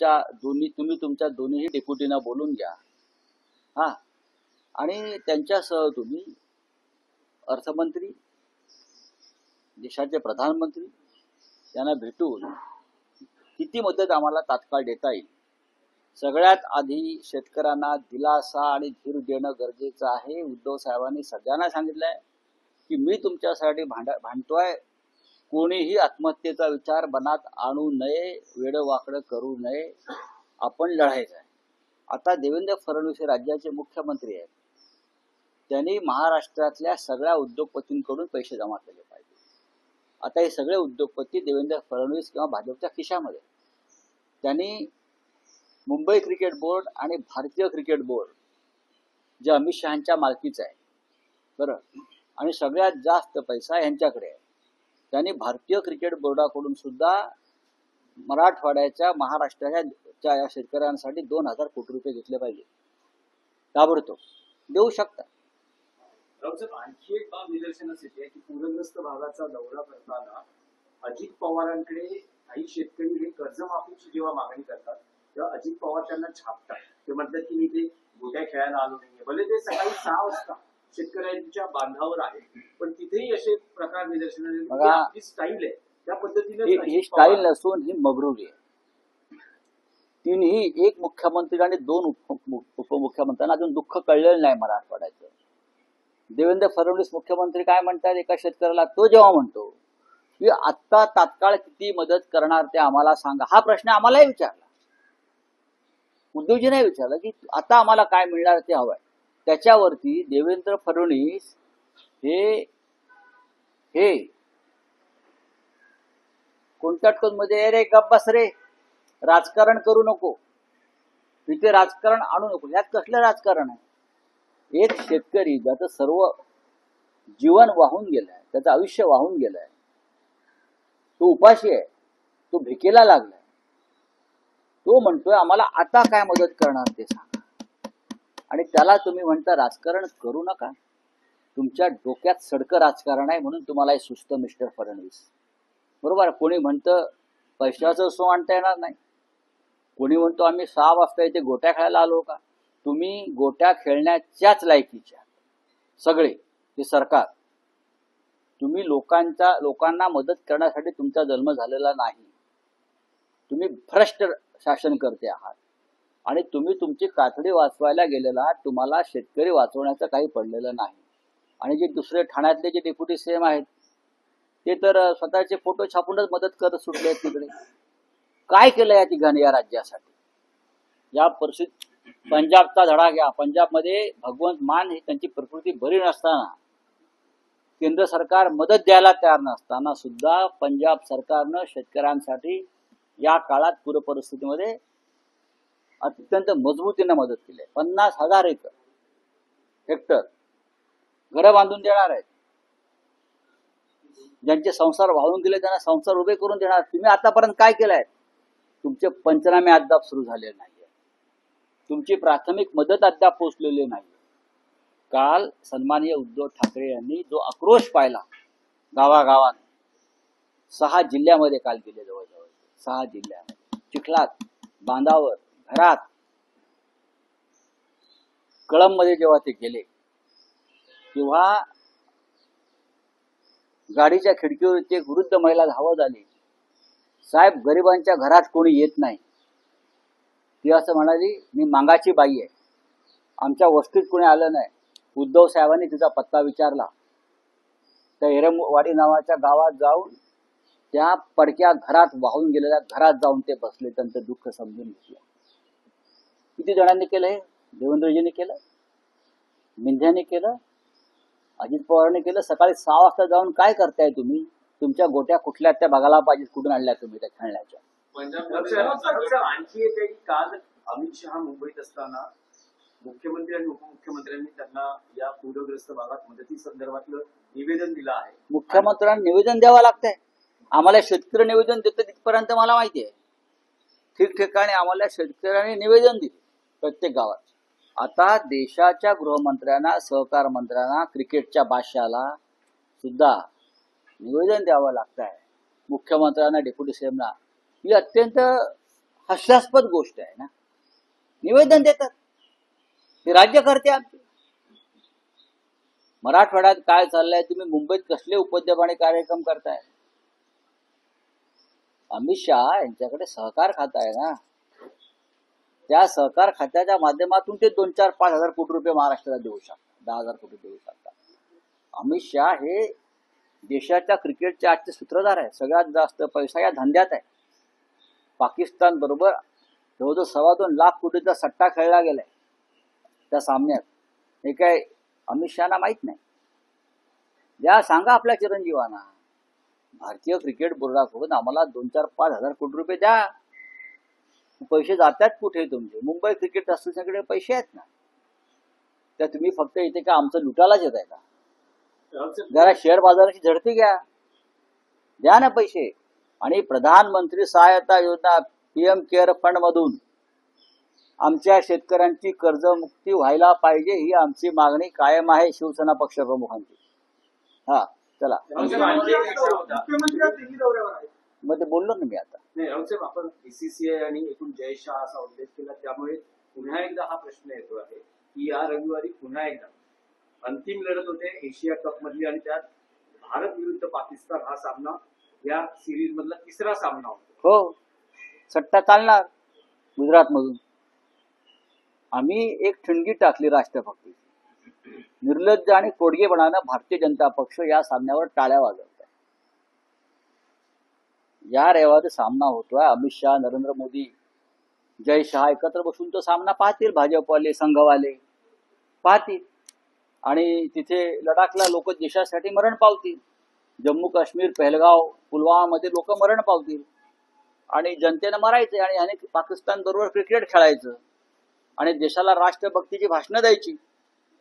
तुम्ही तुमच्या दोन्ही डेप्युटीना बोलून घ्या हा, आणि त्यांच्यासह तुम्ही अर्थमंत्री, देशाचे प्रधानमंत्री यांना भेटून किती मदत आम्हाला तात्काळ देता येईल. सगळ्यात आधी शेतकऱ्यांना दिलासा आणि धीर देणं गरजेचं आहे. उद्धव साहेबांनी सगळ्यांना सांगितलंय की मी तुमच्यासाठी भांडतोय, कोणीही आत्महत्येचा विचार मनात आणू नये, वेडवाकडं करू नये, आपण लढायचं आहे. आता देवेंद्र फडणवीस हे राज्याचे मुख्यमंत्री आहेत, त्यांनी महाराष्ट्रातल्या सगळ्या उद्योगपतींकडून पैसे जमा केले पाहिजे. आता हे सगळे उद्योगपती देवेंद्र फडणवीस किंवा भाजपच्या खिशामध्ये, त्यांनी मुंबई क्रिकेट बोर्ड आणि भारतीय क्रिकेट बोर्ड जे अमित शहांच्या मालकीचं आहे बरं, आणि सगळ्यात जास्त पैसा यांच्याकडे आहे, त्यांनी भारतीय क्रिकेट बोर्डाकडून सुद्धा मराठवाड्याच्या महाराष्ट्राच्या या शेतकऱ्यांसाठी 2000 कोटी रुपये घेतले पाहिजे. ताबडतोब देऊ शकता. आणखी एक बाब निदर्शनास येते की पूरग्रस्त भागाचा दौरा करताना अजित पवारांकडे काही शेतकरी हे कर्जमाफीची जेव्हा मागणी करतात तेव्हा अजित पवार त्यांना छापतात. ते म्हणतात की मी ते गोट्या खेळायला आलो नाहीये, भले ते सकाळी 6 वाजता शेतकऱ्यांच्या बांधावर आहे, पण तिथेही असे प्रकार निदर्शनास स्टाईल आहे त्या पद्धतीने. ही स्टाईल नसून ही मगरुरी आहे. तिन्ही, एक मुख्यमंत्री आणि 2 उपमुख्यमंत्र्यांना अजून दुःख कळलेलं नाही मराठवाड्याचं. देवेंद्र फडणवीस मुख्यमंत्री काय म्हणतात एका शेतकऱ्याला, तो जेव्हा म्हणतो की आता तात्काळ किती मदत करणार ते आम्हाला सांगा, हा प्रश्न आम्हालाही विचारला, उद्धवजीने विचारलं की आता आम्हाला काय मिळणार ते हवंय. त्याच्यावरती देवेंद्र फडणवीस हे कोणत्या मध्ये, रे गप्प बस रे, राजकारण करू नको, तिथे राजकारण आणू नको. यात कसलं राजकारण आहे? एक शेतकरी ज्याचं सर्व जीवन वाहून गेलंय, त्याचं आयुष्य वाहून गेलंय, तो उपाशी आहे, तो भिकेला लागलाय, तो म्हणतोय आम्हाला आता काय मदत करणार ते सांगा, आणि त्याला तुम्ही म्हणता राजकारण करू नका. तुमच्या डोक्यात सडकं राजकारण आहे म्हणून तुम्हाला हे सुचतं मिस्टर फडणवीस, बरोबर. कोणी म्हणतं पैशाचं सो आणता येणार नाही, कोणी म्हणतो आम्ही 6 वाजता इथे गोट्या खेळायला आलो का. तुम्ही गोट्या खेळण्याच्याच लायकीच्या सगळे हे सरकार. तुम्ही लोकांना मदत करण्यासाठी तुमचा जन्म झालेला नाही. तुम्ही भ्रष्ट शासन करते आहात, आणि तुम्ही तुमची कातडी वाचवायला गेलेला आहात. तुम्हाला शेतकरी वाचवण्याचं काही पडलेलं नाही. आणि जे दुसरे ठाण्यातले जे डेप्युटी सीएम आहेत ते तर स्वतःचे फोटो छापूनच मदत करत सुटले आहेत तिकडे. काय केलं या ठिकाणी या राज्यासाठी? या परिस्थितीत पंजाबचा धडा घ्या. पंजाबमध्ये भगवंत मान ही त्यांची प्रकृती बरी नसताना, केंद्र सरकार मदत द्यायला तयार नसताना सुद्धा पंजाब सरकारनं शेतकऱ्यांसाठी या काळात पूर परिस्थितीमध्ये अत्यंत मजबूतीने मदत केली. 50,000 हेक्टर घरं बांधून देणार आहेत. ज्यांचे संसार वाहून गेले त्यांना संसार उभे करून देणार. तुम्ही आतापर्यंत काय केलंय? तुमचे पंचनामे अद्याप सुरू झाले नाहीये, तुमची प्राथमिक मदत अद्याप पोहोचलेली नाही. काल सन्माननीय उद्धव ठाकरे यांनी जो आक्रोश पाहिला गावागावात, 6 जिल्ह्यामध्ये काल गेले, जवळजवळ 6 जिल्ह्यामध्ये, चिखलात, बांधावर, घरात, कळंबमध्ये जेव्हा ते गेले तेव्हा गाडीच्या खिडकीवर एक वृद्ध महिला धावत आली, साहेब गरिबांच्या घरात कोणी येत नाही. ती असं म्हणाली, मी मांगाची बाई आहे, आमच्या वस्तीत कोणी आलं नाही. उद्धव साहेबांनी तिचा पत्ता विचारला, त्या एरमवाडी नावाच्या गावात जाऊन त्या पडक्या घरात, वाहून गेलेल्या घरात जाऊन ते बसले, त्यांचं दुःख समजून घेतलं. किती जणांनी केलं हे? देवेंद्रजींनी केलं, मिंध्याने केलं, अजित पवारांनी केलं. सकाळी 6 वाजता जाऊन काय करताय तुम्ही? तुमच्या गोट्या कुठल्या त्या बघायला पाहिजे, कुठून आणल्या तुम्ही त्या खेळण्याच्या. आणखी एक आहे की काल अमित शहा मुंबईत असताना मुख्यमंत्री आणि उपमुख्यमंत्र्यांनी त्यांना या पूरग्रस्त भागात मदती संदर्भातलं निवेदन दिलं आहे. मुख्यमंत्र्यांना निवेदन द्यावं लागतंय. आम्हाला शेतकरी निवेदन देतं तिथपर्यंत मला माहिती आहे. ठिकठिकाणी आम्हाला शेतकऱ्यांनी निवेदन दिले प्रत्येक गावात. आता देशाच्या गृहमंत्र्यांना, सहकार मंत्र्यांना, क्रिकेटच्या बादशाला सुद्धा निवेदन द्यावं लागत आहे. मुख्यमंत्र्यांना, डेप्युटी सीएमना. ही अत्यंत हास्यास्पद गोष्ट आहे ना. निवेदन देतात, हे राज्यकर्ते आमचे. मराठवाड्यात काय चाललंय, तुम्ही मुंबईत कसले उपद्व्याप कार्यक्रम करताय? अमित शहा यांच्याकडे सहकार खाता आहे ना, त्या सहकार खात्याच्या माध्यमातून ते 2-4-5 हजार कोटी रुपये महाराष्ट्राला देऊ शकतात, 10,000 कोटी देऊ शकतात. अमित शहा हे देशाच्या क्रिकेटचे आजचे सूत्रधार आहे. सगळ्यात जास्त पैसा या धंद्यात आहे. पाकिस्तान बरोबर जवळजवळ 2.25 लाख कोटीचा सट्टा खेळला गेलाय त्या सामन्यात. हे काय अमित शहाना माहित नाही? द्या, सांगा आपल्या चिरंजीवांना, भारतीय क्रिकेट बोर्डाकडून आम्हाला 2-4-5 हजार कोटी रुपये द्या. पैसे जातात कुठे तुमचे? मुंबई क्रिकेट असोसिएशनकडे पैसे आहेत ना, त्या तुम्ही फक्त इथे का आमचं लुटायलाच येत आहे का? जरा शेअर बाजाराची झडती घ्या, द्या ना पैसे. आणि प्रधानमंत्री सहायता योजना PM केअर फंड मधून आमच्या शेतकऱ्यांची कर्जमुक्ती व्हायला पाहिजे, ही आमची मागणी कायम आहे शिवसेना पक्ष प्रमुखांची. हा चला, मग ते बोललो ना मी आता. नाही राऊतसाहेब, आपण BCCI आणि एकूण जय शहा असा उल्लेख केला, त्यामुळे पुन्हा एकदा हा प्रश्न येतो आहे की या रविवारी पुन्हा एकदा अंतिम लढत होते एशिया कप मधली, आणि त्यात भारत विरुद्ध पाकिस्तान हा सामना या सिरीज मधला 3रा सामना होतो. हो, सट्टा चालणार गुजरात मधून. आम्ही एक ठिणगी टाकली राष्ट्रभक्ती. निर्लज्ज आणि कोडगेपणानं भारतीय जनता पक्ष या सामन्यावर टाळ्या वाजवत आहे. या रविवारी सामना होतोय. अमित शहा, नरेंद्र मोदी, जय शहा एकत्र बसून तो सामना पाहतील. भाजपवाले, संघवाले पाहतील. आणि तिथे लडाखला लोक देशासाठी मरण पावतील. जम्मू काश्मीर, पहलगाव, पुलवामा मध्ये लोक मरण पावतील. आणि जनतेनं मरायचे आणि ह्याने पाकिस्तान बरोबर क्रिकेट खेळायचं आणि देशाला राष्ट्रभक्तीची भाषणं द्यायची.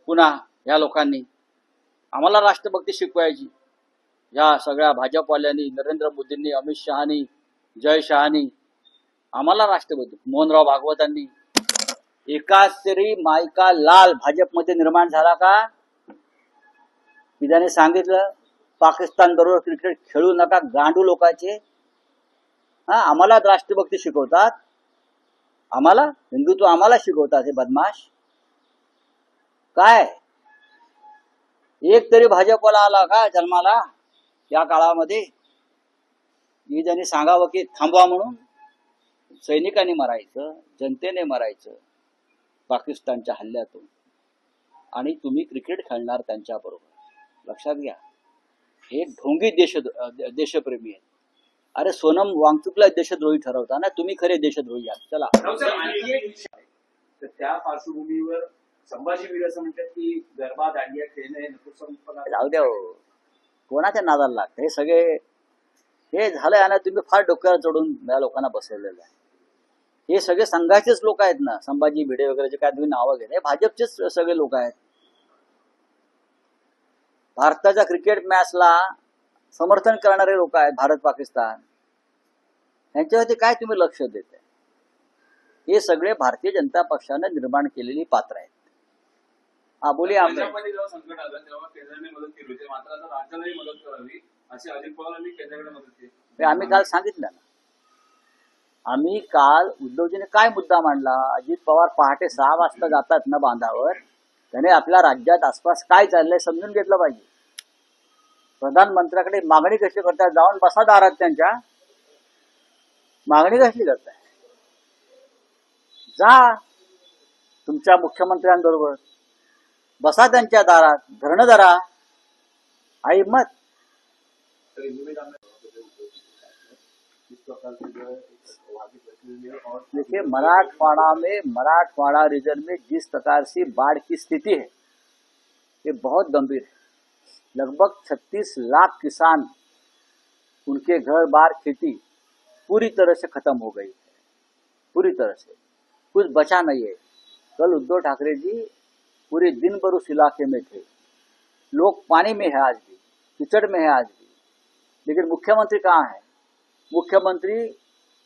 पुन्हा या लोकांनी आम्हाला राष्ट्रभक्ती शिकवायची. या सगळ्या भाजपवाल्यांनी, नरेंद्र मोदींनी, अमित शहानी, जय शहानी आम्हाला राष्ट्रभक्ती. मोहनराव भागवतांनी. एकाच तरी मायका लाल भाजपमध्ये निर्माण झाला का? की ज्याने सांगितलं पाकिस्तान बरोबर क्रिकेट खेळू नका, गांडू लोकांचे. आम्हाला राष्ट्रभक्ती शिकवतात, आम्हाला हिंदुत्व आम्हाला शिकवतात हे बदमाश. काय एक तरी भाजपवाला आला का जन्माला या काळामध्ये की ज्यांनी सांगावं की थांबवा म्हणून? सैनिकांनी मरायचं, जनतेने मरायचं पाकिस्तानच्या हल्ल्यातून, आणि तुम्ही क्रिकेट खेळणार त्यांच्या बरोबर. लक्षात घ्या, हे ढोंगी देशप्रेमी आहेत. अरे सोनम वांगचुकला देशद्रोही ठरवता ना, तुम्ही खरे देशद्रोही आहात. चला, तर त्या पार्श्वभूमीवर संभाजी वीर असं म्हणतात की गरबा, दांडिया खेळणे नपुंसकपणा. जाऊ द्या, कोणाच्या नादाला लागतं हे सगळे. हे झालंय आणि तुम्ही फार डोक्यावर चढून या लोकांना बसवलेलं आहे. हे सगळे संघाचेच लोक आहेत ना, संभाजी भिडे वगैरे जे काय तुम्ही नावं घेत, हे भाजपचेच सगळे लोक आहेत. भारताच्या क्रिकेट मॅचला समर्थन करणारे लोक आहेत भारत पाकिस्तान. यांच्यावरती काय तुम्ही लक्ष देताय? हे सगळे भारतीय जनता पक्षाने निर्माण केलेली पात्र आहेत. बोली जेव्हा संकट आलं तेव्हा केंद्राने मदत केली होती, मात्र आता राज्यालाही मदत करावी अशी अजित पवारांनी केंद्राकडे मदत केली. आम्ही काल सांगितलं ना. आम्ही काल उद्धवजीने काय मुद्दा मांडला? अजित पवार पहाटे 6 वाजता जातात ना बांधावर, त्याने आपल्या राज्यात आसपास काय चाललंय समजून घेतलं पाहिजे. प्रधानमंत्र्याकडे मागणी कशी करताय? जाऊन बसा दारात त्यांच्या. मागणी कसली करताय? जा तुमच्या मुख्यमंत्र्यांबरोबर, बसा त्यांच्या दारात, धरणं धरा. आई मत देखिए, मराठवाड़ा रीजन में जिस प्रकार से बाढ़ की स्थिति है ये बहुत गंभीर है. लगभग 36 लाख किसान, उनके घर बार खेती पूरी तरह से खत्म हो गई है, पूरी तरह से कुछ बचा नहीं है. कल उद्धव ठाकरे जी पूरे दिन भर उस इलाके में थे. लोग पानी में है आज भी, कीचड़ में है आज भी. लेकिन मुख्यमंत्री कहाँ है? मुख्यमंत्री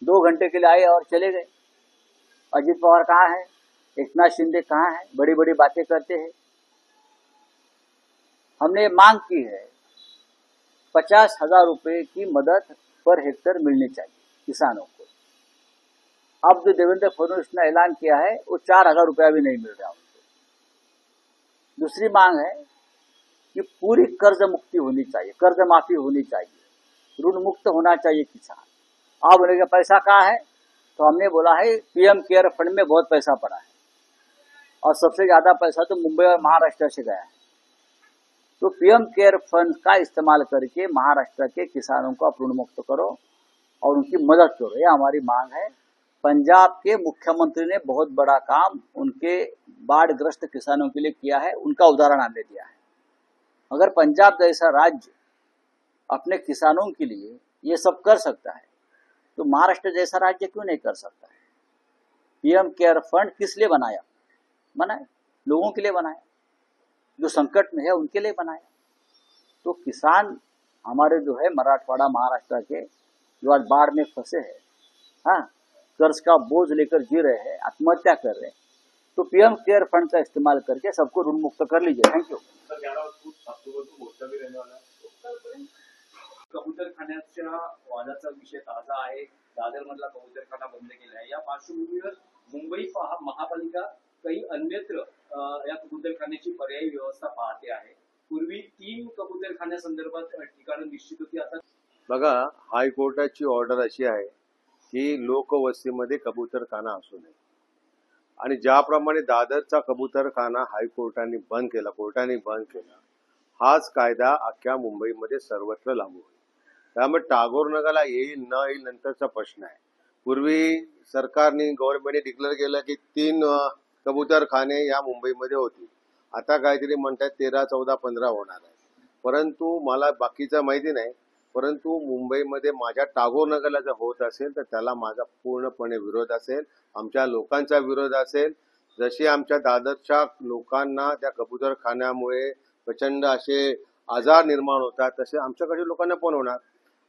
2 घंटे के लिए आए और चले गए. अजित पवार कहाँ है? एकनाथ शिंदे कहाँ है? बड़ी बड़ी बातें करते हैं. हमने मांग की है 50,000 रुपए की मदद पर हेक्टर मिलनी चाहिए किसानों को. अब जो देवेंद्र फडणवीस ने ऐलान किया है वो 4,000 रुपया भी नहीं मिल रहा उनको। दूसरी मांग है कि पूरी कर्ज मुक्ति होनी चाहिए, कर्ज माफी होनी चाहिए, ऋण मुक्त होना चाहिए किसान। अब उनका पैसा कहाँ है, तो हमने बोला है पीएम केयर फंड में बहुत पैसा पड़ा है और सबसे ज्यादा पैसा तो मुंबई और महाराष्ट्र से गया है। तो पीएम केयर फंड का इस्तेमाल करके महाराष्ट्र के किसानों को आप ऋण मुक्त करो और उनकी मदद करो, यह हमारी मांग है। पंजाब के मुख्यमंत्री ने बहुत बड़ा काम उनके बाढ़ग्रस्त किसानों के लिए किया है, उनका उदाहरण हमने दिया है। अगर पंजाब जैसा राज्य अपने किसानों के लिए ये सब कर सकता है तो महाराष्ट्र जैसा राज्य क्यों नहीं कर सकता है। पीएम केयर फंड किस लिए बनाया, लोगों के लिए बनाया, जो संकट में है उनके लिए बनाया। तो किसान हमारे जो है मराठवाड़ा महाराष्ट्र के जो आज बाढ़ में फंसे हैं, हाँ, कर्ज का बोझ लेकर जी रहे हैं, आत्महत्या कर रहे हैं, तो पीएम केयर फंड का इस्तेमाल करके सबको ऋण मुक्त कर लीजिए। Thank you. सर 11 अक्टूबर को मोर्चा भी रहने वाला है। कबूतर खाण्याच्या वादाचा विषय ताजा आहे। दादर मधला कबूतर खाना बंद केला आहे। या पार्श्वभूमीवर मुंबई महापालिका काही अन्यत्र या कबूतर खाण्याची पर्यायी व्यवस्था पाहते आहे। पूर्वी 3 कबूतर खाण्यासंदर्भात ठिकाणं निश्चित होती, आता बघा, हायकोर्टाची ऑर्डर अशी आहे की लोकवस्तीमध्ये कबूतरखाना असू नये आणि ज्याप्रमाणे दादरचा कबूतरखाना हायकोर्टाने बंद केला, कोर्टाने बंद केला, हाच कायदा अख्ख्या मुंबईमध्ये सर्वत्र लागू होईल। त्यामुळे टागोर नगरला येईल न येईल नंतरचा प्रश्न आहे। पूर्वी सरकारने गव्हर्नमेंटने डिक्लेअर केलं की 3 कबूतरखाने या मुंबईमध्ये होतील, आता काहीतरी म्हणतात 13, 14, 15 होणार आहे। परंतु मला बाकीचं माहिती नाही, परंतु मुंबईमध्ये माझ्या टागोर नगरला जर होत असेल तर त्याला माझा पूर्णपणे विरोध असेल, आमच्या लोकांचा विरोध असेल। जशी आमच्या दादरच्या लोकांना त्या कबूतरखान्यामुळे प्रचंड असे आजार निर्माण होतात तसे आमच्याकडे लोकांना पण होणार।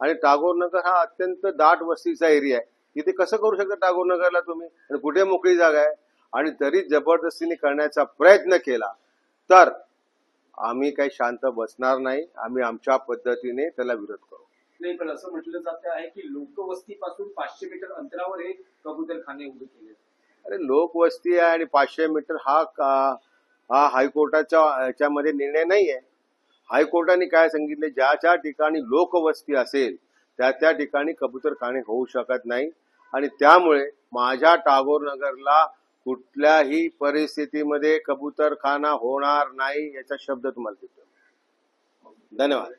आणि टागोर नगर हा अत्यंत दाट वस्तीचा एरिया आहे, इथे कसं करू शकता टागोर नगरला तुम्ही, आणि कुठे मोकळी जागा आहे, आणि जरी जबरदस्तीने करण्याचा प्रयत्न केला तर आम्ही काही शांत बसणार नाही, आम्ही आमच्या पद्धतीने त्याला विरोध करू। नाही, पण असं म्हटलं जात आहे की लोकवस्तीपासून 500 मीटर अंतरावर हे कबूतरखाने उभे केले। अरे लोकवस्ती आहे आणि 500 मीटर हा हायकोर्टाच्या याच्यामध्ये निर्णय नाही आहे। हायकोर्टाने काय सांगितले, ज्या ज्या ठिकाणी लोकवस्ती असेल त्या ठिकाणी कबूतरखाने होऊ शकत नाही, आणि त्यामुळे माझ्या टागोर नगरला कुठल्याही परिस्थितीमध्ये कबूतरखाना होणार नाही याचा शब्द तुम्हाला देतो। धन्यवाद।